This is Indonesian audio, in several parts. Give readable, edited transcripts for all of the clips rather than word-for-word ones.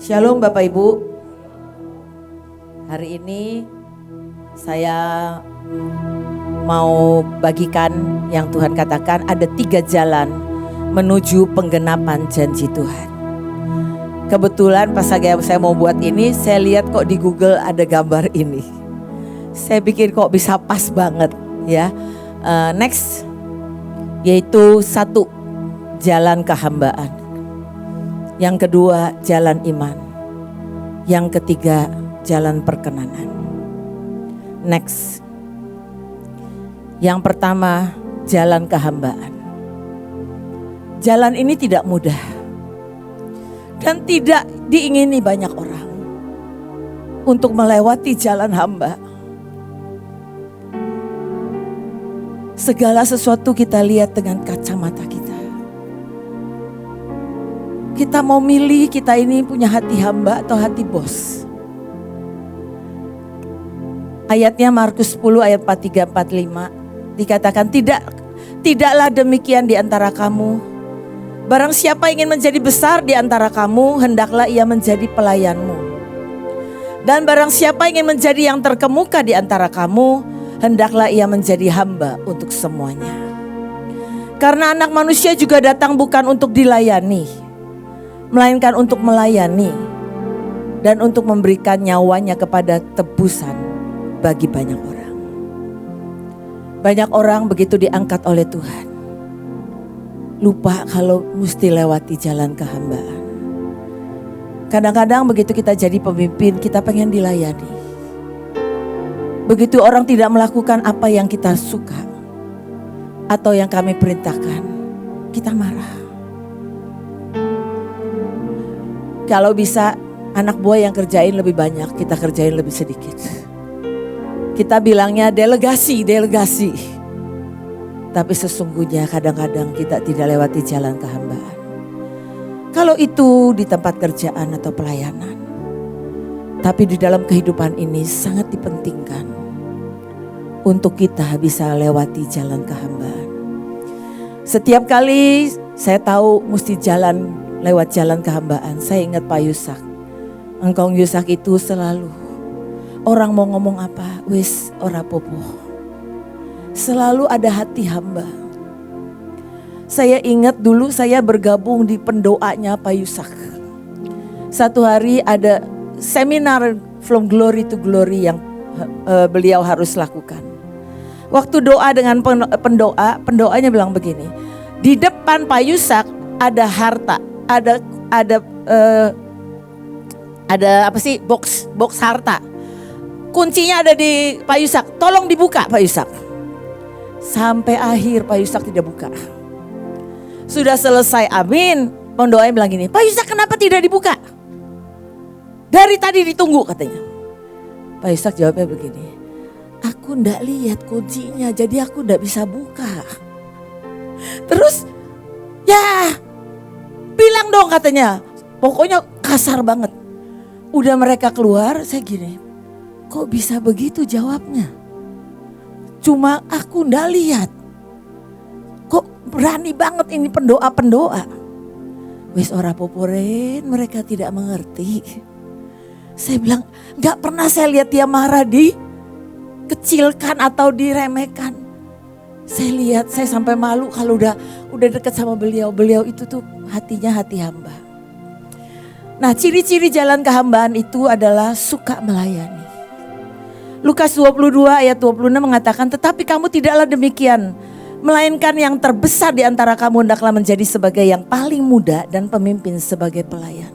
Shalom Bapak Ibu. Hari ini saya mau bagikan yang Tuhan katakan ada 3 jalan menuju penggenapan janji Tuhan. Kebetulan pas saya mau buat ini, saya lihat kok di Google ada gambar ini. Saya pikir kok bisa pas banget ya. Next, yaitu 1, jalan kehambaan. Yang kedua, jalan iman. Yang ketiga, jalan perkenanan. Next. Yang pertama, jalan kehambaan. Jalan ini tidak mudah. Dan tidak diingini banyak orang untuk melewati jalan hamba. Segala sesuatu kita lihat dengan kacamata kita. Kita mau milih kita ini punya hati hamba atau hati bos. Ayatnya Markus 10 ayat 43-45 dikatakan tidaklah demikian di antara kamu. Barang siapa ingin menjadi besar di antara kamu, hendaklah ia menjadi pelayanmu. Dan barang siapa ingin menjadi yang terkemuka di antara kamu, hendaklah ia menjadi hamba untuk semuanya. Karena anak manusia juga datang bukan untuk dilayani, melainkan untuk melayani dan untuk memberikan nyawanya kepada tebusan bagi banyak orang. Banyak orang begitu diangkat oleh Tuhan, lupa kalau mesti lewati jalan kehambaan. Kadang-kadang begitu kita jadi pemimpin, kita pengen dilayani. Begitu orang tidak melakukan apa yang kita suka atau yang kami perintahkan, kita marah. Kalau bisa anak buah yang kerjain lebih banyak, kita kerjain lebih sedikit. Kita bilangnya delegasi. Tapi sesungguhnya kadang-kadang kita tidak lewati jalan kehambaan. Kalau itu di tempat kerjaan atau pelayanan. Tapi di dalam kehidupan ini sangat dipentingkan untuk kita bisa lewati jalan kehambaan. Setiap kali saya tahu mesti lewat jalan kehambaan, saya ingat Pak Yusak. Engkong Yusak itu selalu, orang mau ngomong apa, wis ora popo. Selalu ada hati hamba. Saya ingat dulu saya bergabung di pendoanya Pak Yusak. Satu hari ada seminar From Glory to Glory yang beliau harus lakukan. Waktu doa dengan pendoanya bilang begini, di depan Pak Yusak ada harta. Ada apa sih, box harta. Kuncinya ada di Pak Yusak. Tolong dibuka Pak Yusak. Sampai akhir Pak Yusak tidak buka. Sudah selesai amin, pendoanya bilang gini, Pak Yusak kenapa tidak dibuka? Dari tadi ditunggu katanya. Pak Yusak jawabnya begini, aku ndak lihat kuncinya jadi aku ndak bisa buka. Terus ya bilang dong katanya, pokoknya kasar banget. Udah mereka keluar, saya gini, kok bisa begitu jawabnya? Cuma aku ndak lihat. Kok berani banget ini pendoa. Wis ora poporen, mereka tidak mengerti. Saya bilang, gak pernah saya lihat dia marah dikecilkan atau diremehkan. Saya lihat, saya sampai malu kalau udah dekat sama beliau. Beliau itu tuh hatinya hati hamba. Nah, ciri-ciri jalan kehambaan itu adalah suka melayani. Lukas 22 ayat 26 mengatakan, tetapi kamu tidaklah demikian, melainkan yang terbesar di antara kamu hendaklah menjadi sebagai yang paling muda dan pemimpin sebagai pelayan.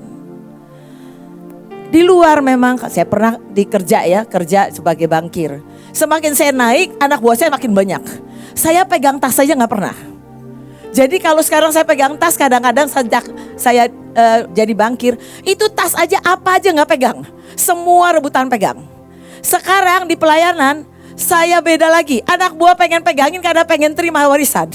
Di luar memang saya pernah kerja sebagai bankir. Semakin saya naik, anak buah saya makin banyak. Saya pegang tas saja gak pernah. Jadi kalau sekarang saya pegang tas, kadang-kadang sejak saya jadi bankir, itu tas aja apa aja gak pegang. Semua rebutan pegang. Sekarang di pelayanan, saya beda lagi. Anak buah pengen pegangin karena pengen terima warisan.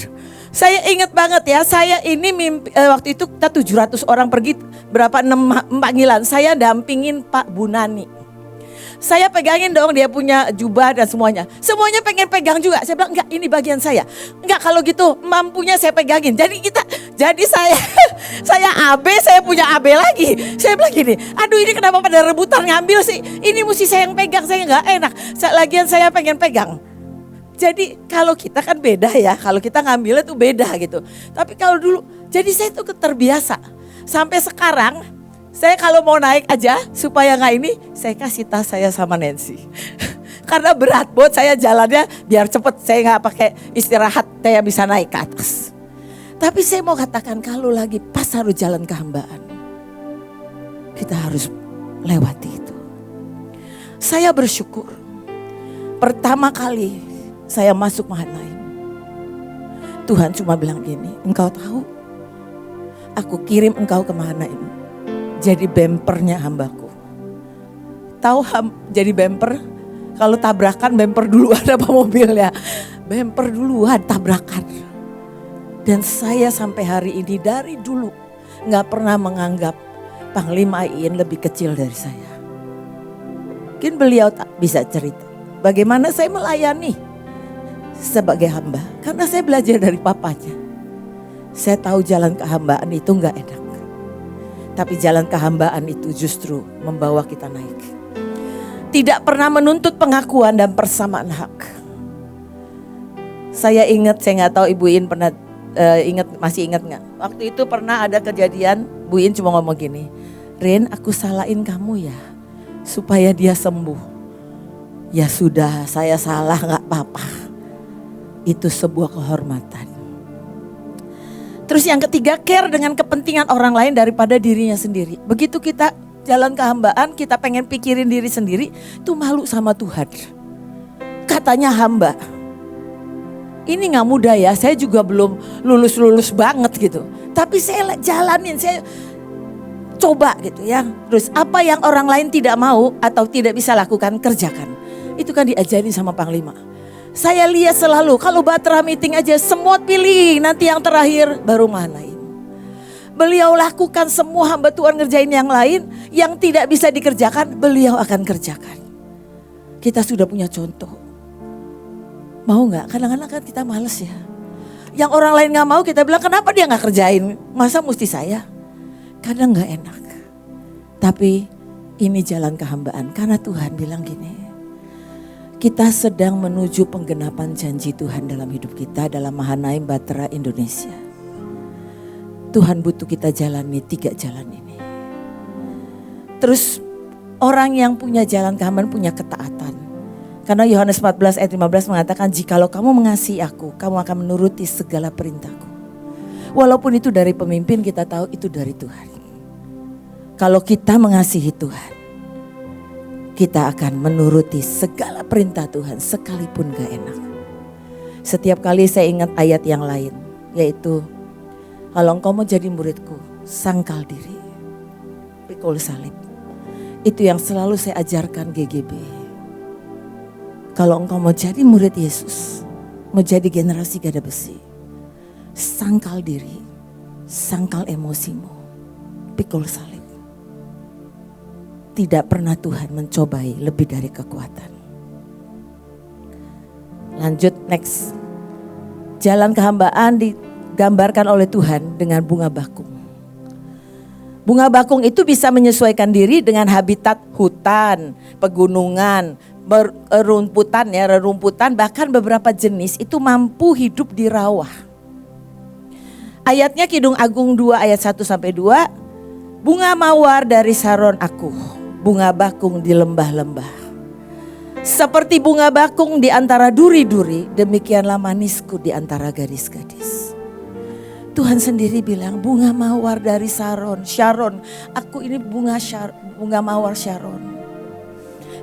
Saya ingat banget ya, saya ini waktu itu kita 700 orang pergi, berapa 6 panggilan. Saya dampingin Pak Bunani. Saya pegangin dong, dia punya jubah dan semuanya. Semuanya pengen pegang juga. Saya bilang enggak, ini bagian saya. Enggak, kalau gitu mampunya saya pegangin. Jadi Jadi saya AB, saya punya AB lagi. Saya bilang gini, aduh ini kenapa pada rebutan ngambil sih? Ini mesti saya yang pegang, saya nggak enak. Lagian saya pengen pegang. Jadi kalau kita kan beda ya, kalau kita ngambilnya tuh beda gitu. Tapi kalau dulu, jadi saya tuh terbiasa. Sampai sekarang, saya kalau mau naik aja supaya nggak ini, saya kasih tas saya sama Nancy. Karena berat buat saya jalannya biar cepet, saya nggak pakai istirahat, saya bisa naik ke atas. Tapi saya mau katakan kalau lagi pas harus jalan kehambaan, kita harus lewati itu. Saya bersyukur, pertama kali saya masuk Mahanaim, Tuhan cuma bilang gini, engkau tahu, aku kirim engkau ke Mahanaim, jadi bempernya hambaku. Tahu jadi bemper? Kalau tabrakan bemper duluan apa mobilnya? Bemper duluan tabrakan. Dan saya sampai hari ini dari dulu gak pernah menganggap Panglima Iin lebih kecil dari saya. Mungkin beliau tak bisa cerita bagaimana saya melayani sebagai hamba. Karena saya belajar dari papanya. Saya tahu jalan kehambaan itu gak enak. Tapi jalan kehambaan itu justru membawa kita naik. Tidak pernah menuntut pengakuan dan persamaan hak. Saya ingat, saya gak tahu Ibu In pernah masih ingat gak? Waktu itu pernah ada kejadian, Bu In cuma ngomong gini, Rin, aku salahin kamu ya, supaya dia sembuh. Ya sudah, saya salah gak apa-apa. Itu sebuah kehormatan. Terus yang ketiga, care dengan kepentingan orang lain daripada dirinya sendiri. Begitu kita jalan kehambaan, kita pengen pikirin diri sendiri, itu malu sama Tuhan. Katanya hamba. Ini gak mudah ya, saya juga belum lulus-lulus banget gitu. Tapi saya jalanin, saya coba gitu ya. Terus apa yang orang lain tidak mau atau tidak bisa lakukan, kerjakan. Itu kan diajarin sama Panglima. Saya lihat selalu, kalau Batra meeting aja, semua pilih, nanti yang terakhir baru Mahanaim. Beliau lakukan semua, hamba Tuhan ngerjain yang lain, yang tidak bisa dikerjakan, beliau akan kerjakan. Kita sudah punya contoh. Mau gak? Kadang-kadang kan kita males ya. Yang orang lain gak mau, kita bilang kenapa dia gak kerjain? Masa mesti saya? Kadang gak enak. Tapi ini jalan kehambaan, karena Tuhan bilang gini. Kita sedang menuju penggenapan janji Tuhan dalam hidup kita, dalam Mahanaim Batra Indonesia. Tuhan butuh kita jalani 3 jalan ini. Terus orang yang punya jalan kehambaan punya ketaatan. Karena Yohanes 14 ayat 15 mengatakan, jikalau kamu mengasihi aku, kamu akan menuruti segala perintahku. Walaupun itu dari pemimpin, kita tahu itu dari Tuhan. Kalau kita mengasihi Tuhan, kita akan menuruti segala perintah Tuhan sekalipun gak enak. Setiap kali saya ingat ayat yang lain, yaitu kalau engkau mau jadi muridku, sangkal diri, pikul salib. Itu yang selalu saya ajarkan GGB. Kalau engkau mau jadi murid Yesus, mau jadi generasi gada besi, sangkal diri, sangkal emosimu, pikul salib. Tidak pernah Tuhan mencobai lebih dari kekuatan. Lanjut next. Jalan kehambaan digambarkan oleh Tuhan dengan bunga bakung. Bunga bakung itu bisa menyesuaikan diri dengan habitat hutan, pegunungan, rerumputan, bahkan beberapa jenis itu mampu hidup di rawa. Ayatnya Kidung Agung 2 ayat 1-2, bunga mawar dari Saron aku, bunga bakung di lembah-lembah. Seperti bunga bakung di antara duri-duri, demikianlah manisku di antara gadis-gadis. Tuhan sendiri bilang bunga mawar dari Sharon, aku ini bunga mawar Sharon.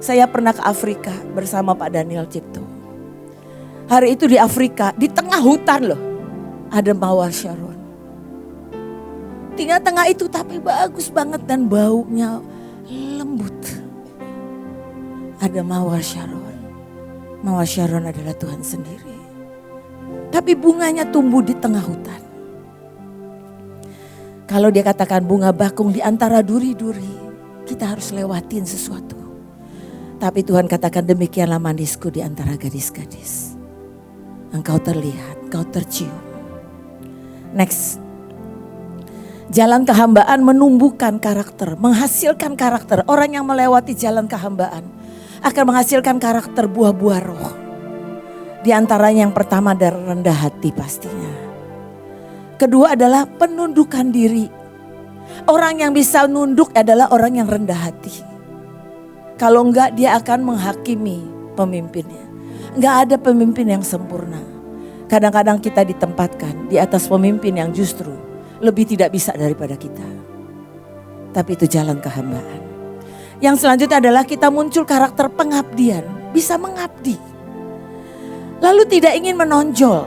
Saya pernah ke Afrika bersama Pak Daniel Cipto. Hari itu di Afrika, di tengah hutan loh, ada mawar Sharon. Tengah-tengah itu tapi bagus banget dan baunya lembut. Ada mawar Sharon. Mawar Sharon adalah Tuhan sendiri. Tapi bunganya tumbuh di tengah hutan. Kalau dia katakan bunga bakung di antara duri-duri, kita harus lewatin sesuatu. Tapi Tuhan katakan demikianlah manisku di antara gadis-gadis. Engkau terlihat, engkau tercium. Next, Jalan kehambaan menumbuhkan karakter, menghasilkan karakter. Orang yang melewati jalan kehambaan akan menghasilkan karakter buah-buah roh. Di antaranya yang pertama adalah rendah hati pastinya. Kedua adalah penundukan diri. Orang yang bisa nunduk adalah orang yang rendah hati. Kalau enggak dia akan menghakimi pemimpinnya. Enggak ada pemimpin yang sempurna. Kadang-kadang kita ditempatkan di atas pemimpin yang justru lebih tidak bisa daripada kita. Tapi itu jalan kehambaan. Yang selanjutnya adalah kita muncul karakter pengabdian. Bisa mengabdi. Lalu tidak ingin menonjol.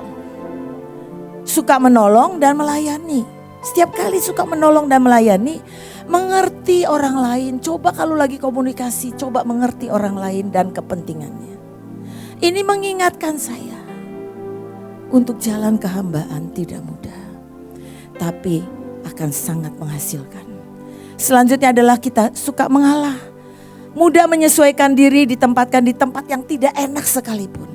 Suka menolong dan melayani. Setiap kali suka menolong dan melayani. Mengerti orang lain. Coba kalau lagi komunikasi. Coba mengerti orang lain dan kepentingannya. Ini mengingatkan saya. Untuk jalan kehambaan tidak mudah. Tapi akan sangat menghasilkan. Selanjutnya adalah kita suka mengalah. Mudah menyesuaikan diri, ditempatkan di tempat yang tidak enak sekalipun.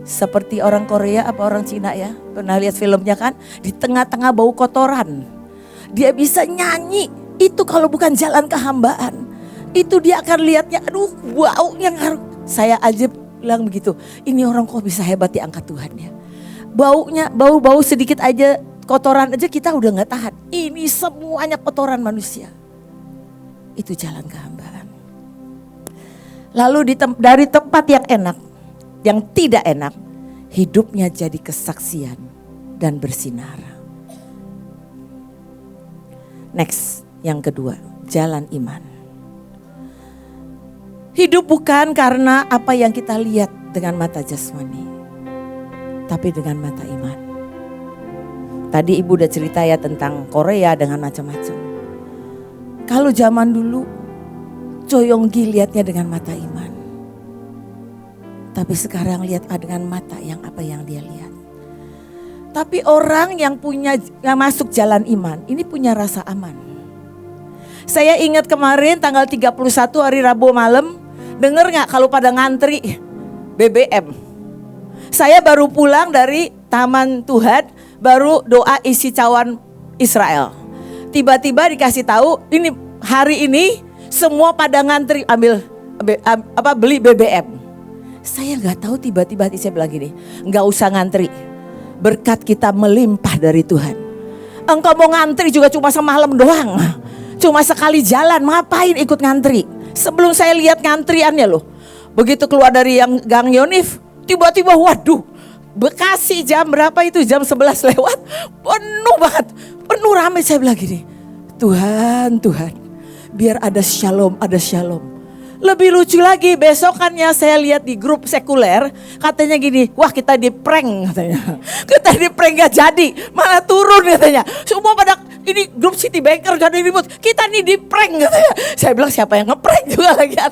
Seperti orang Korea apa orang Cina ya. Pernah lihat filmnya kan? Di tengah-tengah bau kotoran. Dia bisa nyanyi. Itu kalau bukan jalan kehambaan. Itu dia akan lihatnya, aduh baunya ngaruh. Saya aja bilang begitu. Ini orang kok bisa hebat diangkat Tuhan ya. Baunya, bau-bau sedikit aja, kotoran aja kita udah gak tahan. Ini semuanya kotoran manusia. Itu jalan kehambaan. Lalu dari tempat yang enak, yang tidak enak, hidupnya jadi kesaksian dan bersinar. Next, yang kedua, jalan iman. Hidup bukan karena apa yang kita lihat dengan mata jasmani, tapi dengan mata iman. Tadi ibu udah cerita ya tentang Korea dengan macam-macam. Kalau zaman dulu, Choi Yong-gi lihatnya dengan mata iman. Tapi sekarang lihat dengan mata yang apa yang dia lihat. Tapi orang yang masuk jalan iman, ini punya rasa aman. Saya ingat kemarin tanggal 31 hari Rabu malam, dengar gak kalau pada ngantri BBM. Saya baru pulang dari Taman Tuhan, baru doa isi cawan Israel. Tiba-tiba dikasih tahu, ini hari ini semua pada ngantri beli BBM. Saya gak tahu tiba-tiba hati saya bilang gini, gak usah ngantri. Berkat kita melimpah dari Tuhan. Engkau mau ngantri juga cuma semalam doang. Cuma sekali jalan, ngapain ikut ngantri? Sebelum saya lihat ngantriannya loh. Begitu keluar dari yang Gang Yonif, tiba-tiba waduh. Bekasi jam berapa itu? Jam 11 lewat. Penuh banget. Penuh ramai, saya bilang gini. Tuhan, biar ada shalom, ada shalom. Lebih lucu lagi, besokannya saya lihat di grup sekuler, katanya gini, wah kita di prank katanya. Kita di prank gak jadi, malah turun katanya. Semua pada ini grup City Banker jadi ribut, kita nih di prank katanya. Saya bilang siapa yang nge-prank juga lagian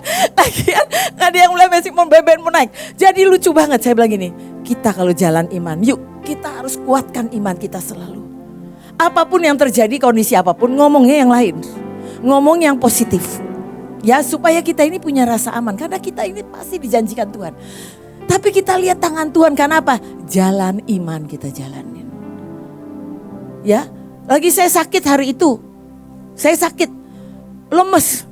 gak ada yang mulai masih mau BBM mau naik. Jadi lucu banget, saya bilang gini, kita kalau jalan iman, yuk kita harus kuatkan iman kita selalu. Apapun yang terjadi, kondisi apapun, ngomongnya yang lain. Ngomong yang positif. Ya supaya kita ini punya rasa aman. Karena kita ini pasti dijanjikan Tuhan. Tapi kita lihat tangan Tuhan, karena apa? Jalan iman kita jalanin. Ya, lagi saya sakit hari itu. Saya sakit, lemes.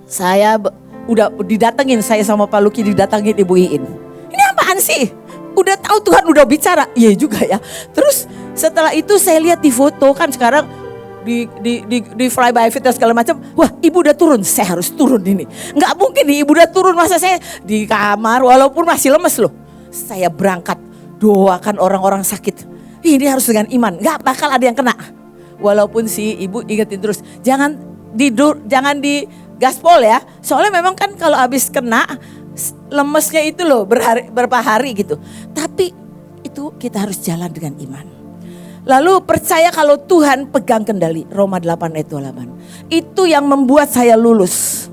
Saya udah didatengin, saya sama Pak Luki didatengin Ibu Iin. Ini apaan sih? Udah tahu Tuhan udah bicara. Iya juga ya. Terus setelah itu saya lihat di foto, kan sekarang di fly by fit dan segala macam. Wah, ibu udah turun, saya harus turun ini. Nggak mungkin nih ibu udah turun, masa saya di kamar walaupun masih lemes loh. Saya berangkat doakan orang-orang sakit. Ini harus dengan iman, nggak bakal ada yang kena. Walaupun si ibu ingetin terus, jangan di gaspol ya. Soalnya memang kan kalau habis kena lemesnya itu loh berapa hari gitu. Tapi itu kita harus jalan dengan iman. Lalu percaya kalau Tuhan pegang kendali. Roma 8 ayat 28. Itu yang membuat saya lulus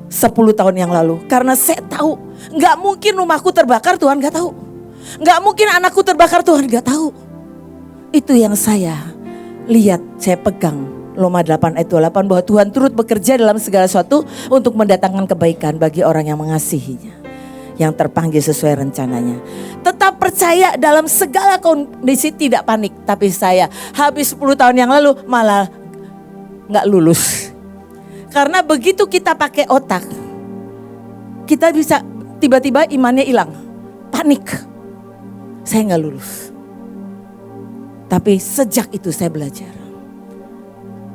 10 tahun yang lalu. Karena saya tahu gak mungkin rumahku terbakar, Tuhan gak tahu. Gak mungkin anakku terbakar, Tuhan gak tahu. Itu yang saya lihat, saya pegang. Roma 8 ayat 28 bahwa Tuhan turut bekerja dalam segala sesuatu untuk mendatangkan kebaikan bagi orang yang mengasihinya, yang terpanggil sesuai rencananya. Tetap percaya dalam segala kondisi, tidak panik. Tapi saya habis 10 tahun yang lalu malah gak lulus. Karena begitu kita pakai otak, kita bisa tiba-tiba imannya hilang. Panik. Saya gak lulus. Tapi sejak itu saya belajar.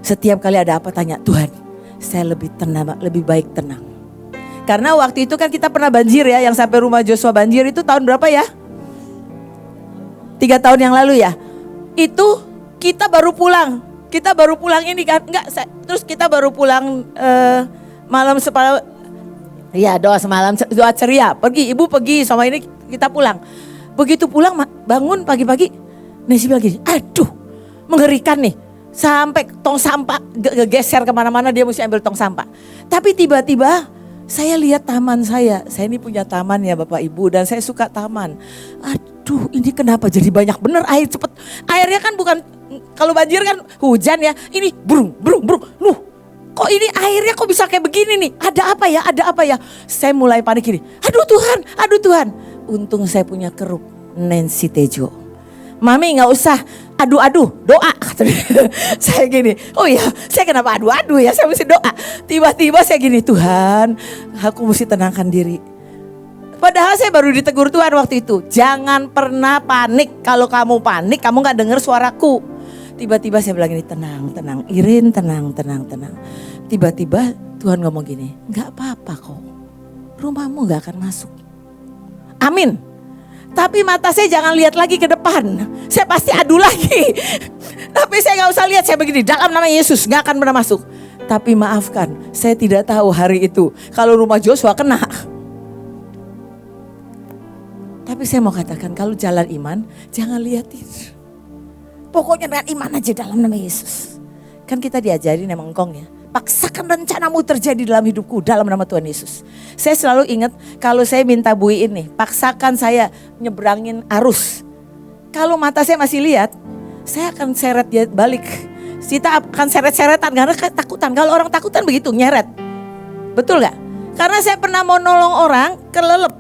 Setiap kali ada apa tanya, Tuhan, saya lebih tenang, lebih baik tenang. Karena waktu itu kan kita pernah banjir ya, yang sampai rumah Joshua banjir itu tahun berapa ya? 3 tahun yang lalu ya. Itu kita baru pulang. Kita baru pulang ini kan, terus kita baru pulang malam separuh. Ya doa semalam, doa ceria. Ibu pergi sama ini kita pulang. Begitu pulang bangun pagi-pagi, Nesi bilang gini, aduh mengerikan nih. Sampai tong sampah geser kemana-mana, dia mesti ambil tong sampah. Tapi tiba-tiba saya lihat taman saya ini punya taman ya Bapak Ibu, dan saya suka taman. Aduh ini kenapa jadi banyak bener air cepet. Airnya kan bukan, kalau banjir kan hujan ya, ini brung. Kok ini airnya kok bisa kayak begini nih, ada apa ya. Saya mulai panik gini, aduh Tuhan. Untung saya punya kerup Nancy Tejo. Mami gak usah adu-adu, doa. Saya gini, oh ya saya kenapa adu-adu ya, saya mesti doa. Tiba-tiba saya gini, Tuhan aku mesti tenangkan diri. Padahal saya baru ditegur Tuhan waktu itu, jangan pernah panik. Kalau kamu panik kamu gak dengar suaraku. Tiba-tiba saya bilang gini, tenang Irin, tenang. Tiba-tiba Tuhan ngomong gini, gak apa-apa kok, rumahmu gak akan masuk. Amin. Tapi mata saya jangan lihat lagi ke depan. Saya pasti adu lagi. Tapi saya gak usah lihat, saya begini, dalam nama Yesus gak akan pernah masuk. Tapi maafkan, saya tidak tahu hari itu kalau rumah Joshua kena. Tapi saya mau katakan, kalau jalan iman jangan lihatin. Pokoknya dengan iman aja dalam nama Yesus. Kan kita diajarin emang engkong ya. Paksakan rencanamu terjadi dalam hidupku dalam nama Tuhan Yesus. Saya selalu ingat kalau saya minta buiin nih, paksakan saya nyebrangin arus. Kalau mata saya masih lihat, saya akan seret dia balik. Kita akan seret-seretan karena ketakutan. Kalau orang takutan begitu, nyeret. Betul gak? Karena saya pernah mau nolong orang, kelelep.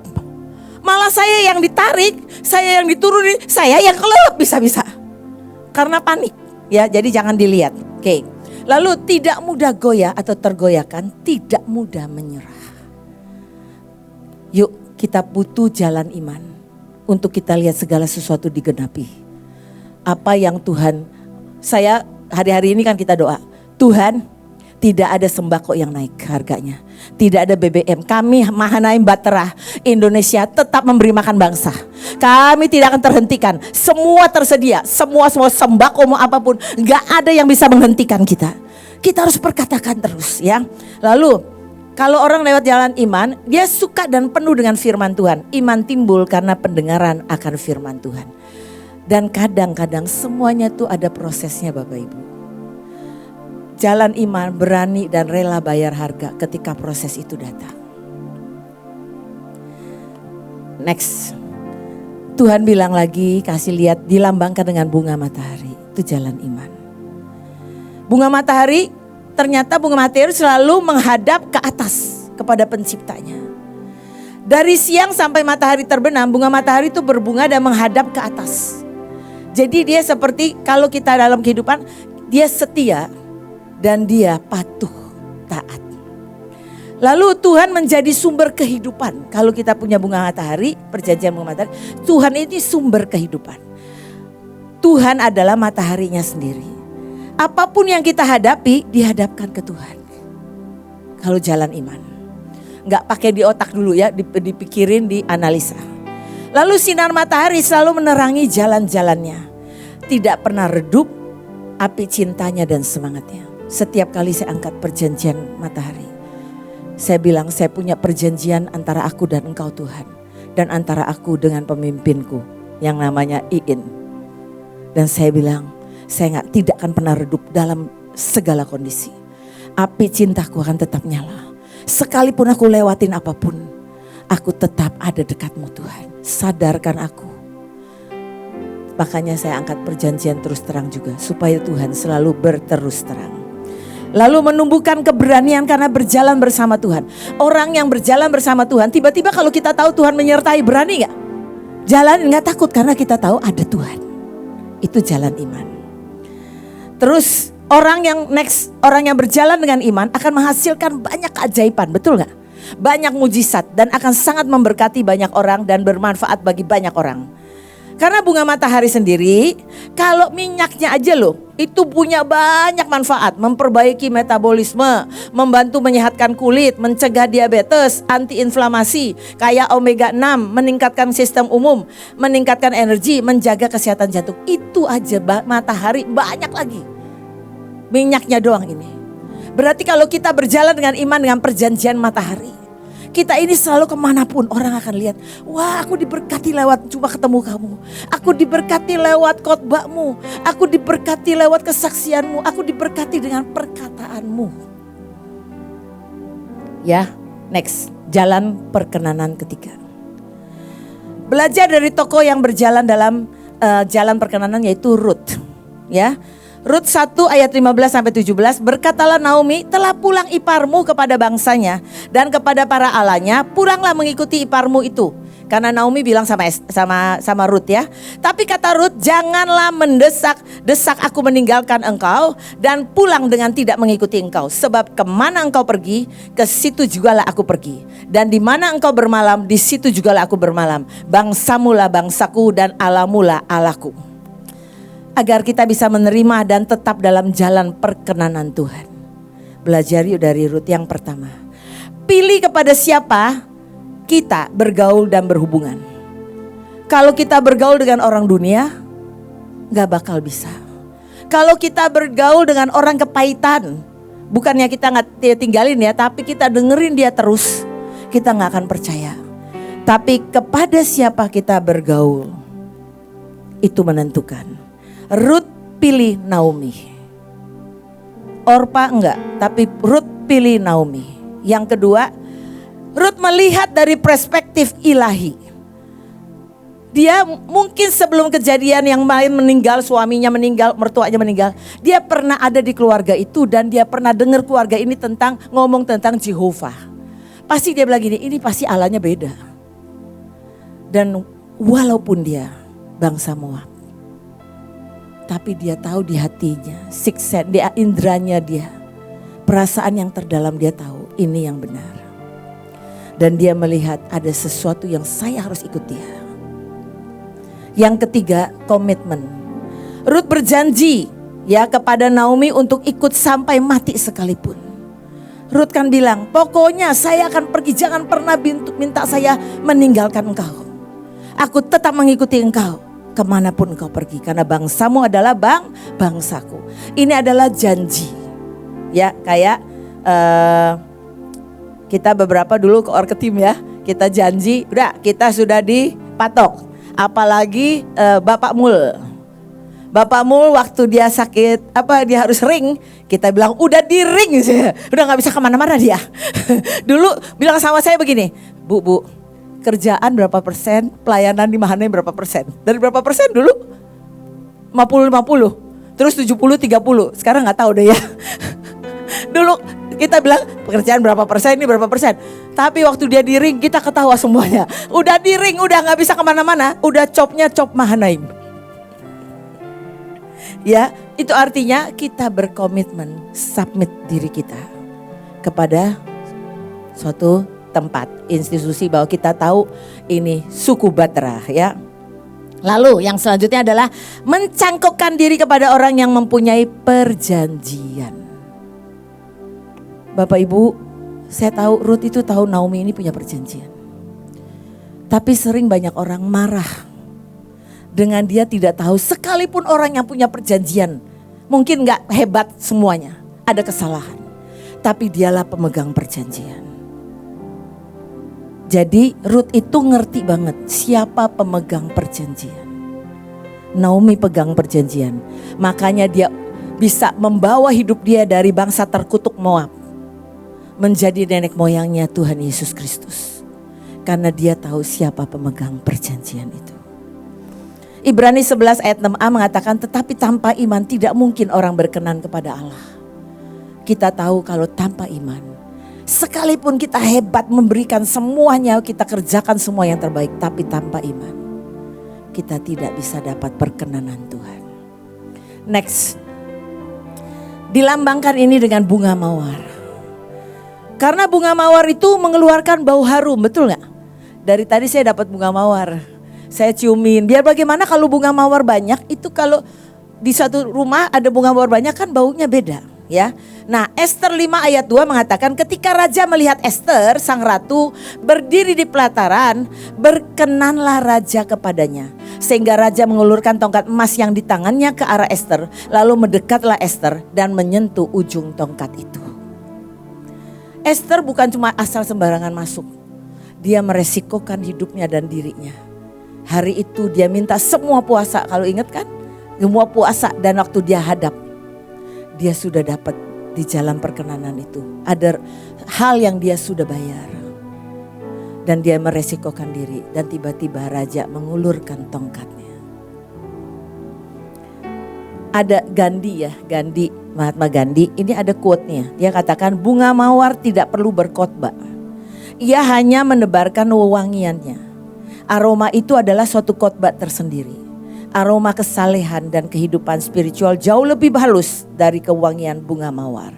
Malah saya yang ditarik, saya yang diturunin, saya yang kelelep bisa-bisa. Karena panik. Ya, jadi jangan dilihat. Oke. Lalu tidak mudah goyah atau tergoyahkan, tidak mudah menyerah. Yuk kita butuh jalan iman untuk kita lihat segala sesuatu digenapi. Apa yang Tuhan, saya hari-hari ini kan kita doa, Tuhan tidak ada sembako yang naik harganya. Tidak ada BBM, kami Mahanaim Bahtera Indonesia tetap memberi makan bangsa. Kami tidak akan terhentikan, semua tersedia, semua sembako mau apapun, gak ada yang bisa menghentikan kita. Kita harus perkatakan terus ya. Lalu kalau orang lewat jalan iman, dia suka dan penuh dengan firman Tuhan. Iman timbul karena pendengaran akan firman Tuhan. Dan kadang-kadang semuanya tuh ada prosesnya Bapak Ibu. Jalan iman berani dan rela bayar harga ketika proses itu datang. Next. Tuhan bilang lagi, kasih lihat, dilambangkan dengan bunga matahari. Itu jalan iman. Bunga matahari, ternyata bunga matahari selalu menghadap ke atas kepada penciptanya. Dari siang sampai matahari terbenam, bunga matahari itu berbunga dan menghadap ke atas. Jadi dia seperti kalau kita dalam kehidupan, dia setia dan dia patuh, taat. Lalu Tuhan menjadi sumber kehidupan. Kalau kita punya bunga matahari, perjanjian bunga matahari, Tuhan ini sumber kehidupan. Tuhan adalah mataharinya sendiri. Apapun yang kita hadapi, dihadapkan ke Tuhan. Kalau jalan iman. Enggak pakai di otak dulu ya, dipikirin, dianalisa. Lalu sinar matahari selalu menerangi jalan-jalannya. Tidak pernah redup api cintanya dan semangatnya. Setiap kali saya angkat perjanjian matahari, saya bilang saya punya perjanjian antara aku dan engkau Tuhan. Dan antara aku dengan pemimpinku yang namanya Iin. Dan saya bilang saya tidak akan pernah redup dalam segala kondisi. Api cintaku akan tetap nyala. Sekalipun aku lewatin apapun, aku tetap ada dekatmu Tuhan. Sadarkan aku. Makanya saya angkat perjanjian terus terang juga. Supaya Tuhan selalu berterus terang. Lalu menumbuhkan keberanian karena berjalan bersama Tuhan. Orang yang berjalan bersama Tuhan, tiba-tiba kalau kita tahu Tuhan menyertai, berani gak? Jalan nggak takut karena kita tahu ada Tuhan. Itu jalan iman. Terus orang yang berjalan dengan iman akan menghasilkan banyak keajaiban, betul nggak? Banyak mujizat dan akan sangat memberkati banyak orang dan bermanfaat bagi banyak orang. Karena bunga matahari sendiri, kalau minyaknya aja loh, itu punya banyak manfaat. Memperbaiki metabolisme, membantu menyehatkan kulit, mencegah diabetes, antiinflamasi, kayak omega 6, meningkatkan sistem umum, meningkatkan energi, menjaga kesehatan jantung. Itu aja matahari, banyak lagi. Minyaknya doang ini. Berarti kalau kita berjalan dengan iman dengan perjanjian matahari, kita ini selalu kemanapun orang akan lihat, wah aku diberkati lewat cuma ketemu kamu. Aku diberkati lewat khotbahmu. Aku diberkati lewat kesaksianmu. Aku diberkati dengan perkataanmu. Ya, next. Jalan perkenanan ketiga. Belajar dari tokoh yang berjalan dalam jalan perkenanan yaitu Rut. Ya. Rut 1 ayat 15-17, berkatalah Naomi, telah pulang iparmu kepada bangsanya dan kepada para allahnya, pulanglah mengikuti iparmu itu. Karena Naomi bilang sama Rut ya. Tapi kata Rut, janganlah mendesak aku meninggalkan engkau dan pulang dengan tidak mengikuti engkau. Sebab kemana engkau pergi, ke situ jugalah aku pergi. Dan di mana engkau bermalam, di situ jugalah aku bermalam. Bangsamulah bangsaku dan Allahmulah Allahku. Agar kita bisa menerima dan tetap dalam jalan perkenanan Tuhan. Belajar yuk dari Rut yang pertama. Pilih kepada siapa kita bergaul dan berhubungan. Kalau kita bergaul dengan orang dunia, gak bakal bisa. Kalau kita bergaul dengan orang kepahitan, bukannya kita gak tinggalin ya, tapi kita dengerin dia terus, kita gak akan percaya. Tapi kepada siapa kita bergaul, itu menentukan. Rut pilih Naomi. Orpa enggak, tapi Rut pilih Naomi. Yang kedua, Rut melihat dari perspektif ilahi. Dia mungkin sebelum kejadian yang lain meninggal, suaminya meninggal, mertuanya meninggal, dia pernah ada di keluarga itu dan dia pernah dengar keluarga ini ngomong tentang Jehovah. Pasti dia bilang gini, ini pasti Allahnya beda. Dan walaupun dia bangsa Moab, tapi dia tahu di hatinya, sixth sense, di indranya dia, perasaan yang terdalam dia tahu ini yang benar. Dan dia melihat ada sesuatu yang saya harus ikut dia. Yang ketiga, komitmen. Rut berjanji ya kepada Naomi untuk ikut sampai mati sekalipun. Rut kan bilang, pokoknya saya akan pergi, jangan pernah minta saya meninggalkan engkau. Aku tetap mengikuti engkau kemanapun engkau pergi, karena bangsamu adalah bangsaku. Ini adalah janji. Ya, kayak kita beberapa dulu ke Orketim ya, kita janji, udah kita sudah dipatok. Apalagi Bapak Mul waktu dia sakit, dia harus ring, kita bilang udah di ring, udah nggak bisa kemana-mana dia. Dulu bilang sama saya begini, Bu, kerjaan berapa persen, pelayanan di Mahane berapa persen. Dari berapa persen dulu? 50-50, terus 70-30, sekarang gak tahu deh ya. Dulu kita bilang pekerjaan berapa persen, ini berapa persen. Tapi waktu dia di ring kita ketawa semuanya. Udah di ring, udah gak bisa kemana-mana, udah copnya cop Mahanaim. Ya, itu artinya kita berkomitmen, submit diri kita kepada suatu tempat, institusi, bahwa kita tahu ini suku Batra ya. Lalu yang selanjutnya adalah mencangkokkan diri kepada orang yang mempunyai perjanjian. Bapak Ibu, saya tahu Rut itu tahu Naomi ini punya perjanjian. Tapi sering banyak orang marah dengan dia tidak tahu, sekalipun orang yang punya perjanjian, mungkin gak hebat semuanya, ada kesalahan. Tapi dialah pemegang perjanjian. Jadi Rut itu ngerti banget siapa pemegang perjanjian. Naomi pegang perjanjian. Makanya dia bisa membawa hidup dia dari bangsa terkutuk Moab menjadi nenek moyangnya Tuhan Yesus Kristus. Karena dia tahu siapa pemegang perjanjian itu. Ibrani 11 ayat 6a mengatakan, tetapi tanpa iman tidak mungkin orang berkenan kepada Allah. Kita tahu kalau tanpa iman, sekalipun kita hebat memberikan semuanya, kita kerjakan semua yang terbaik, tapi tanpa iman kita tidak bisa dapat perkenanan Tuhan. Next, dilambangkan ini dengan bunga mawar. Karena bunga mawar itu mengeluarkan bau harum, betul gak? Dari tadi saya dapat bunga mawar, saya ciumin. Biar bagaimana kalau bunga mawar banyak, itu kalau di satu rumah ada bunga mawar banyak kan baunya beda. Ya, nah Ester 5 ayat 2 mengatakan ketika raja melihat Ester sang ratu berdiri di pelataran, berkenanlah raja kepadanya. Sehingga raja mengulurkan tongkat emas yang di tangannya ke arah Ester. Lalu mendekatlah Ester dan menyentuh ujung tongkat itu. Ester bukan cuma asal sembarangan masuk. Dia meresikokan hidupnya dan dirinya. Hari itu dia minta semua puasa, kalau ingat kan? Semua puasa, dan waktu dia hadap, dia sudah dapat di jalan perkenanan itu. Ada hal yang dia sudah bayar. Dan dia meresikokan diri. Dan tiba-tiba raja mengulurkan tongkatnya. Ada Gandhi ya, Mahatma Gandhi. Ini ada quote-nya. Dia katakan bunga mawar tidak perlu berkhotbah. Ia hanya menebarkan wewangiannya. Aroma itu adalah suatu khotbah tersendiri. Aroma kesalehan dan kehidupan spiritual jauh lebih halus dari kewangian bunga mawar.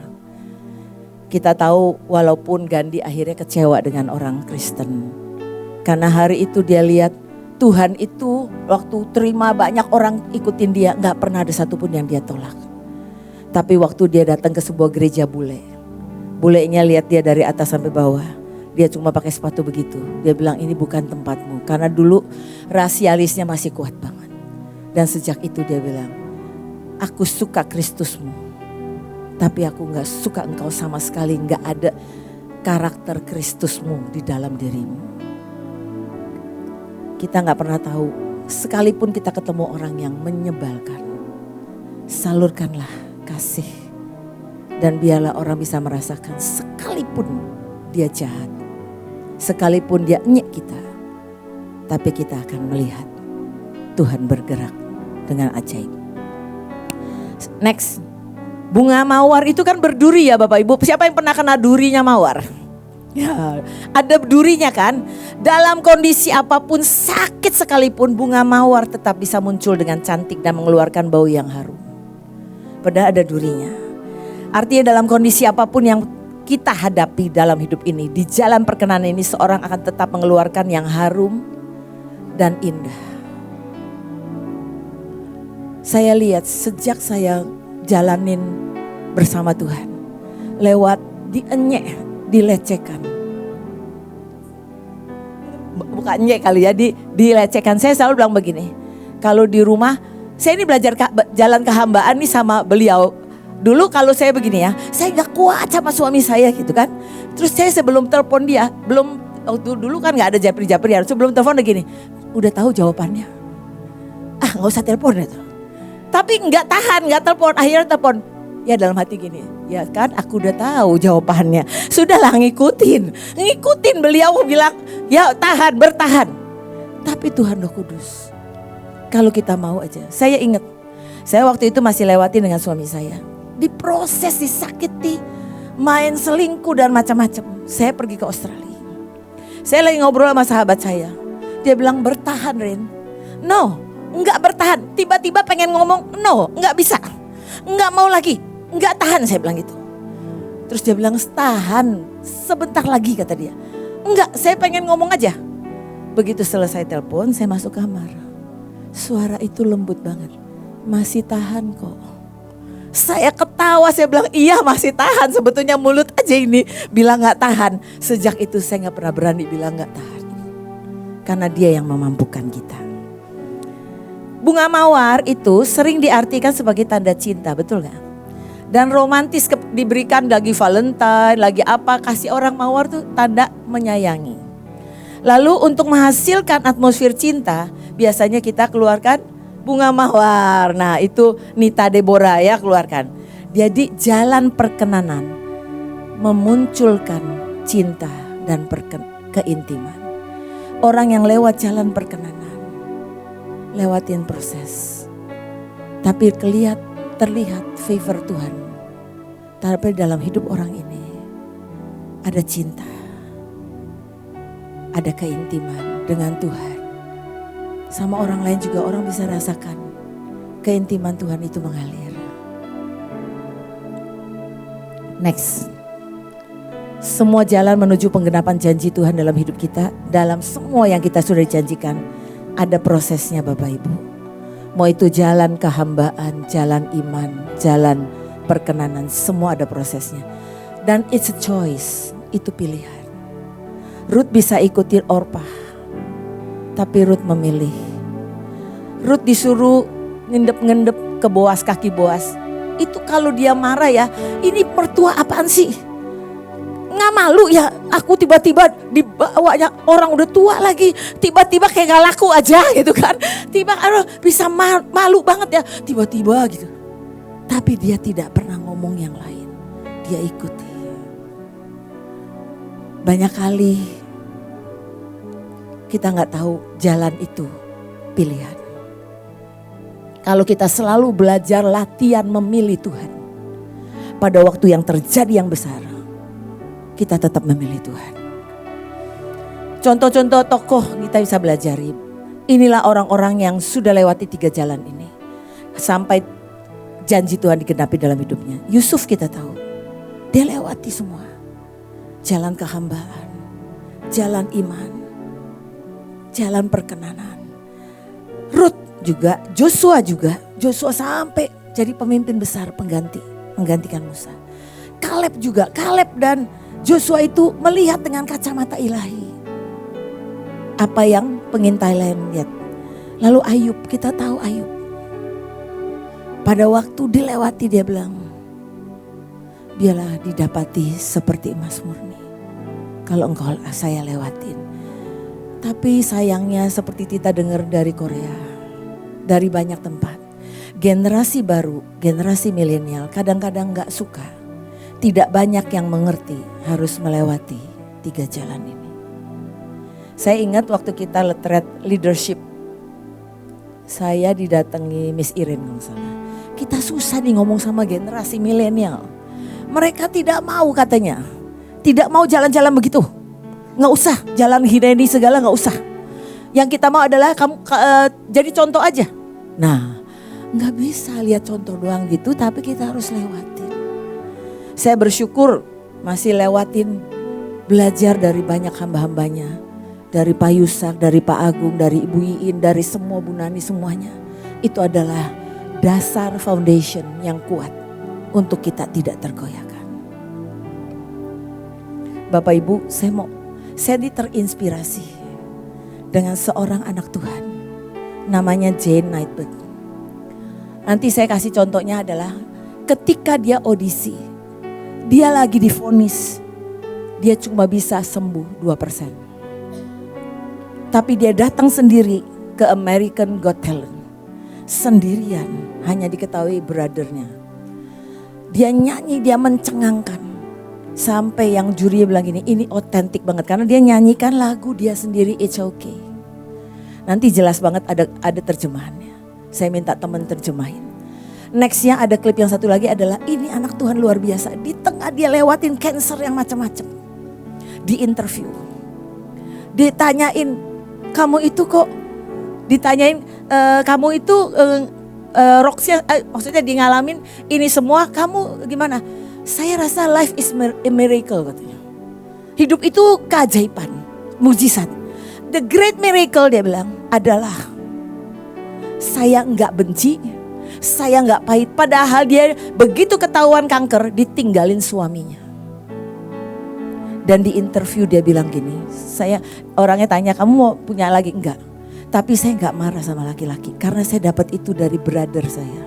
Kita tahu walaupun Gandhi akhirnya kecewa dengan orang Kristen. Karena hari itu dia lihat Tuhan itu waktu terima banyak orang ikutin dia, gak pernah ada satupun yang dia tolak. Tapi waktu dia datang ke sebuah gereja bule, bulenya lihat dia dari atas sampai bawah. Dia cuma pakai sepatu begitu. Dia bilang ini bukan tempatmu. Karena dulu rasialisnya masih kuat banget. Dan sejak itu dia bilang, aku suka Kristusmu, tapi aku gak suka engkau sama sekali. Gak ada karakter Kristusmu di dalam dirimu. Kita gak pernah tahu, sekalipun kita ketemu orang yang menyebalkan, salurkanlah kasih. Dan biarlah orang bisa merasakan sekalipun dia jahat, sekalipun dia nyek kita, tapi kita akan melihat Tuhan bergerak dengan ajaib. Next, bunga mawar itu kan berduri ya Bapak Ibu. Siapa yang pernah kena durinya mawar? Ya, ada durinya kan. Dalam kondisi apapun, sakit sekalipun, bunga mawar tetap bisa muncul dengan cantik dan mengeluarkan bau yang harum. Padahal ada durinya. Artinya dalam kondisi apapun yang kita hadapi dalam hidup ini, di jalan perkenanan ini seorang akan tetap mengeluarkan yang harum dan indah. Saya lihat sejak saya jalanin bersama Tuhan, lewat dienyek, dilecehkan. Bukan nyek kali ya, dilecehkan. Saya selalu bilang begini, kalau di rumah, saya ini belajar jalan kehambaan nih sama beliau. Dulu kalau saya begini ya, saya gak kuat sama suami saya gitu kan. Terus saya sebelum telepon dia, dulu kan gak ada japri-japri ya, sebelum telepon udah gini, udah tahu jawabannya. Gak usah telepon itu. Tapi gak tahan, gak telepon, akhirnya telepon. Ya dalam hati gini, ya kan aku udah tahu jawabannya. Sudahlah ngikutin beliau bilang, ya tahan, bertahan. Tapi Tuhan Roh Kudus, kalau kita mau aja. Saya ingat, saya waktu itu masih lewatin dengan suami saya. Diproses, disakiti, main selingkuh dan macam-macam. Saya pergi ke Australia. Saya lagi ngobrol sama sahabat saya. Dia bilang bertahan Rin. No, enggak bertahan. Tiba-tiba pengen ngomong no, enggak bisa. Enggak mau lagi, enggak tahan saya bilang gitu. Terus dia bilang tahan sebentar lagi kata dia. Enggak, saya pengen ngomong aja. Begitu selesai telepon saya masuk kamar. Suara itu lembut banget. Masih tahan kok. Saya ketawa, saya bilang iya masih tahan. Sebetulnya mulut aja ini bilang gak tahan. Sejak itu saya gak pernah berani bilang gak tahan. Karena dia yang memampukan kita. Bunga mawar itu sering diartikan sebagai tanda cinta, betul gak? Dan romantis diberikan lagi Valentine, lagi apa, kasih orang mawar tuh tanda menyayangi. Lalu untuk menghasilkan atmosfer cinta, biasanya kita keluarkan bunga mawar. Nah itu Nita Deborah ya keluarkan. Jadi jalan perkenanan memunculkan cinta dan keintiman. Orang yang lewat jalan perkenanan, lewatin proses. Tapi terlihat favor Tuhan. Tapi dalam hidup orang ini ada cinta. Ada keintiman dengan Tuhan. sama orang lain juga orang bisa rasakan keintiman Tuhan itu mengalir. Next. Semua jalan menuju penggenapan janji Tuhan dalam hidup kita, dalam semua yang kita sudah dijanjikan, ada prosesnya Bapak Ibu. Mau itu jalan kehambaan, jalan iman, jalan perkenanan, semua ada prosesnya. Dan it's a choice, itu pilihan. Ruth bisa ikuti Orpah, tapi Ruth memilih. Ruth disuruh ngendep-ngendep ke Boas, kaki Boas. Itu kalau dia marah ya, ini mertua apaan sih? Nggak malu ya, aku tiba-tiba dibawanya orang udah tua lagi, tiba-tiba kayak gak laku aja gitu kan. Tiba bisa malu banget ya, tiba-tiba gitu. Tapi dia tidak pernah ngomong yang lain, dia ikuti. Banyak kali kita nggak tahu jalan itu pilihan. Kalau kita selalu belajar latihan memilih Tuhan, pada waktu yang terjadi yang besar, kita tetap memilih Tuhan. Contoh-contoh tokoh kita bisa belajari. Inilah orang-orang yang sudah lewati 3 jalan ini. Sampai janji Tuhan digenapi dalam hidupnya. Yusuf kita tahu, dia lewati semua. Jalan kehambaan, jalan iman, jalan perkenanan. Ruth juga, Joshua juga. Joshua sampai jadi pemimpin besar menggantikan Musa. Kaleb juga, Kaleb dan Joshua itu melihat dengan kacamata ilahi. Apa yang pengintai lain lihat. Lalu Ayub, kita tahu Ayub. Pada waktu dilewati dia bilang, biarlah didapati seperti emas murni. Kalau engkau saya lewatin. Tapi sayangnya seperti kita dengar dari Korea. Dari banyak tempat. Generasi baru, generasi milenial kadang-kadang gak suka. Tidak banyak yang mengerti harus melewati 3 jalan ini. Saya ingat waktu kita retreat leadership. Saya didatangi Miss Irene kalau salah. Kita susah nih ngomong sama generasi milenial. Mereka tidak mau katanya. Tidak mau jalan-jalan begitu. Nggak usah jalan Hineni segala nggak usah. Yang kita mau adalah kamu jadi contoh aja. Nah nggak bisa lihat contoh doang gitu tapi kita harus lewatin. Saya bersyukur masih lewatin belajar dari banyak hamba-hambanya. Dari Pak Yusak, dari Pak Agung, dari Ibu Iin, dari semua Bu Nani semuanya. Itu adalah dasar foundation yang kuat untuk kita tidak tergoyahkan. Bapak Ibu, saya terinspirasi dengan seorang anak Tuhan. Namanya Jane Nightbird. Nanti saya kasih contohnya adalah ketika dia audisi. Dia lagi divonis, dia cuma bisa sembuh 2%. Tapi dia datang sendiri ke American Got Talent. Sendirian, hanya diketahui brothernya. Dia nyanyi, dia mencengangkan. Sampai yang juri bilang gini, ini otentik banget. Karena dia nyanyikan lagu dia sendiri, It's Okay. Nanti jelas banget ada terjemahannya. Saya minta teman terjemahin. Nextnya ada klip yang satu lagi adalah ini anak Tuhan luar biasa. Di tengah dia lewatin cancer yang macam-macam. Di interview. Ditanyain, kamu itu kok, ditanyain kamu itu Roxia, maksudnya dia ngalamin ini semua, kamu gimana? Saya rasa life is a miracle katanya. Hidup itu keajaiban, mujizat. The great miracle dia bilang adalah saya enggak benci, saya enggak pahit. Padahal dia begitu ketahuan kanker ditinggalin suaminya. Dan di interview dia bilang gini, orangnya tanya kamu mau punya lagi? Enggak. Tapi saya enggak marah sama laki-laki karena saya dapat itu dari brother saya.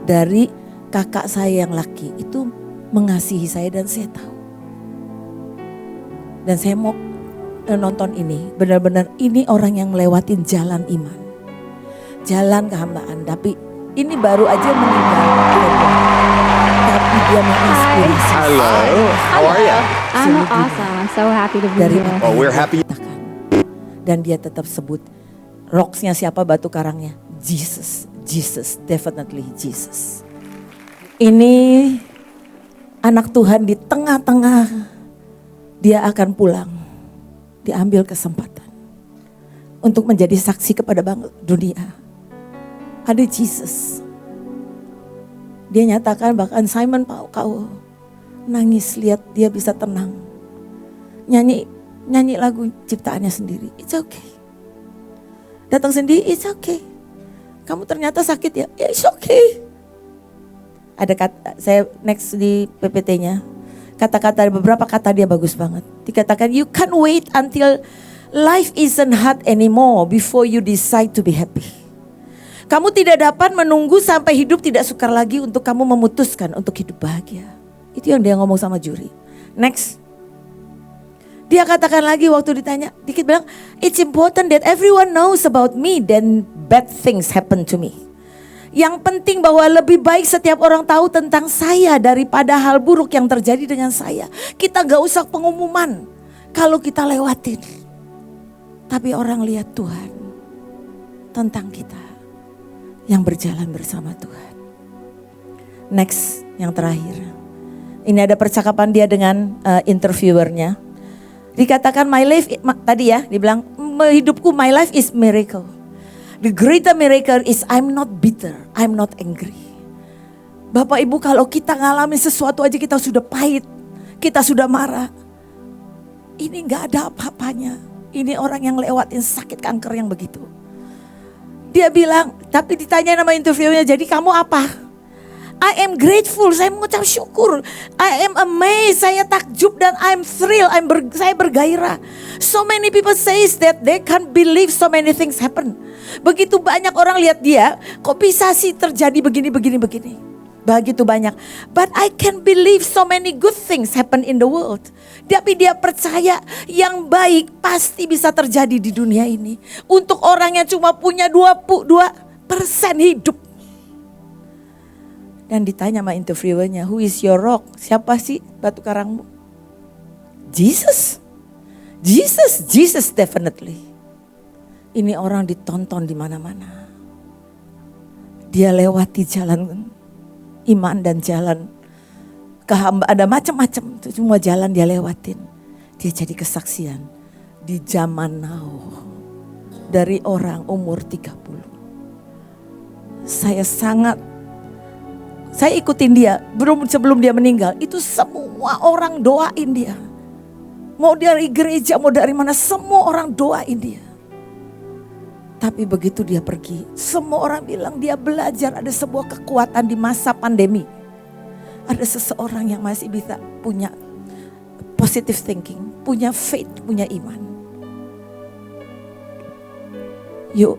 Dari kakak saya yang laki itu mengasihi saya dan saya tahu. Dan saya mau nonton ini, benar-benar ini orang yang melewatin jalan iman. Jalan kehambaan, tapi ini baru aja meninggal. Tapi dia menginspirasi. Hello, how are you? I'm awesome. I'm so happy to be Dari here. apa Oh, we're yang happy. dia katakan. Dan dia tetap sebut rocksnya siapa, batu karangnya? Jesus, Jesus, definitely Jesus. Ini anak Tuhan di tengah-tengah dia akan pulang. Diambil kesempatan. untuk menjadi saksi kepada dunia. Ada Jesus. Dia nyatakan bahkan Simon kau nangis lihat dia bisa tenang. Nyanyi lagu ciptaannya sendiri. It's okay. Datang sendiri, it's okay. Kamu ternyata sakit ya? Ya, it's okay. Ada kata, saya next di PPT-nya. Kata-kata, beberapa kata dia bagus banget. Dikatakan, you can't wait until life isn't hard anymore before you decide to be happy. Kamu tidak dapat menunggu sampai hidup tidak sukar lagi untuk kamu memutuskan untuk hidup bahagia. Itu yang dia ngomong sama juri. Next. Dia katakan lagi waktu ditanya, dikit bilang, it's important that everyone knows about me then bad things happen to me. Yang penting bahwa lebih baik setiap orang tahu tentang saya daripada hal buruk yang terjadi dengan saya. Kita gak usah pengumuman kalau kita lewatin. Tapi orang lihat Tuhan tentang kita yang berjalan bersama Tuhan. Next, yang terakhir. Ini ada percakapan dia dengan interviewernya. Dikatakan my life, tadi ya dibilang hidupku my life is miracle. The greater miracle is I'm not bitter, I'm not angry. Bapak Ibu kalau kita ngalamin sesuatu aja kita sudah pahit, kita sudah marah. Ini gak ada apa-apanya. Ini orang yang lewatin sakit kanker yang begitu. Dia bilang, tapi ditanya nama interviewnya, jadi kamu apa? I am grateful, saya mengucap syukur. I am amazed, saya takjub dan I'm thrilled, saya bergairah. So many people says that they can't believe so many things happen. Begitu banyak orang lihat dia, kok bisa sih terjadi begini. Begitu banyak. But I can believe so many good things happen in the world. Tapi dia percaya yang baik pasti bisa terjadi di dunia ini. Untuk orang yang cuma punya 22% hidup. Dan ditanya sama interviewernya, who is your rock? Siapa sih batu karangmu? Jesus. Jesus definitely. Ini orang ditonton di mana-mana. Dia lewati jalan iman dan jalan kehambaan, ada macam-macam. Semua jalan dia lewatin. Dia jadi kesaksian di zaman now. Dari orang umur 30. Saya ikutin dia, sebelum dia meninggal, itu semua orang doain dia. Mau dari gereja, mau dari mana, semua orang doain dia. Tapi begitu dia pergi, semua orang bilang dia belajar ada sebuah kekuatan di masa pandemi. Ada seseorang yang masih bisa punya positive thinking, punya faith, punya iman. Yuk,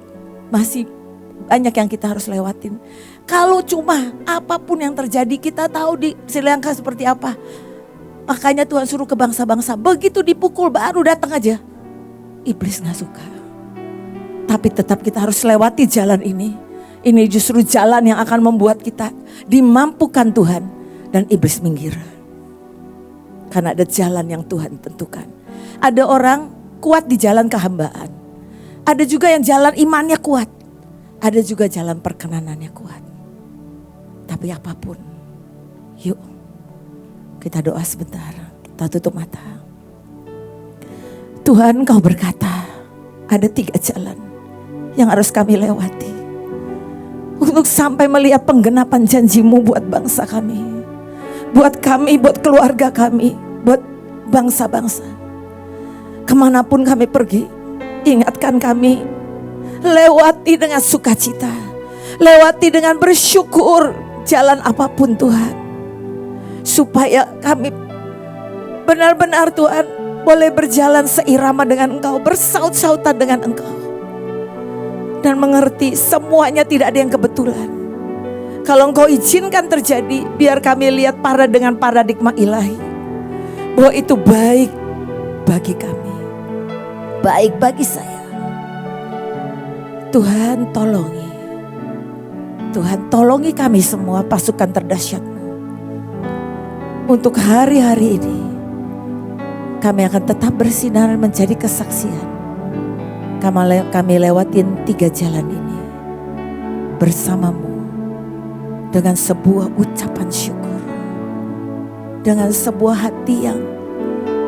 masih banyak yang kita harus lewatin. Kalau cuma apapun yang terjadi, kita tahu di Sri Lanka seperti apa. Makanya Tuhan suruh ke bangsa-bangsa. Begitu dipukul baru datang aja. Iblis gak suka. Tapi tetap kita harus lewati jalan ini. Ini justru jalan yang akan membuat kita dimampukan Tuhan. Dan iblis minggir. Karena ada jalan yang Tuhan tentukan. Ada orang kuat di jalan kehambaan. Ada juga yang jalan imannya kuat. Ada juga jalan perkenanannya kuat. Tapi apapun, yuk kita doa sebentar. Kita tutup mata. Tuhan, Kau berkata ada 3 jalan yang harus kami lewati. Untuk sampai melihat penggenapan janji-Mu buat bangsa kami. Buat kami, buat keluarga kami, buat bangsa-bangsa. Kemanapun kami pergi, ingatkan kami. Lewati dengan sukacita. Lewati dengan bersyukur. Jalan apapun Tuhan. Supaya kami benar-benar Tuhan boleh berjalan seirama dengan Engkau. Bersaut-sautan dengan Engkau. Dan mengerti semuanya tidak ada yang kebetulan. Kalau Engkau izinkan terjadi, biar kami lihat dengan paradigma ilahi. Bahwa itu baik bagi kami. Baik bagi saya. Tuhan tolongi. Tuhan tolongi kami semua pasukan terdahsyat-Mu. Untuk hari-hari ini kami akan tetap bersinar menjadi kesaksian. Kami lewatin 3 jalan ini bersama-Mu. Dengan sebuah ucapan syukur. Dengan sebuah hati yang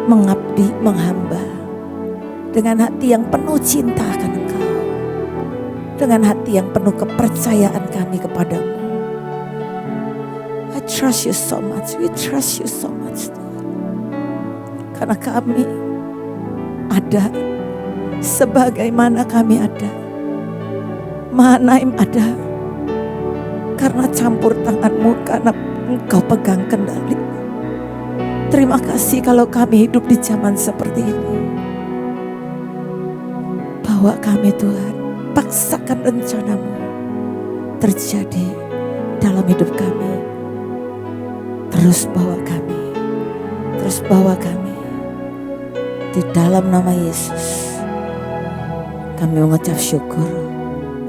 mengabdi, menghamba. Dengan hati yang penuh cinta akan Engkau. dengan hati yang penuh kepercayaan kami kepadamu. I trust you so much. We trust you so much, Tuhan. Karena kami ada sebagaimana kami ada. Mahanaim ada karena campur tangan-Mu, karena Engkau pegang kendali. Terima kasih kalau kami hidup di zaman seperti ini. Bawa kami Tuhan, paksakan rencana-Mu terjadi dalam hidup kami. Terus bawa kami, terus bawa kami. Di dalam nama Yesus kami mengucap syukur.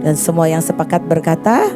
Dan semua yang sepakat berkata,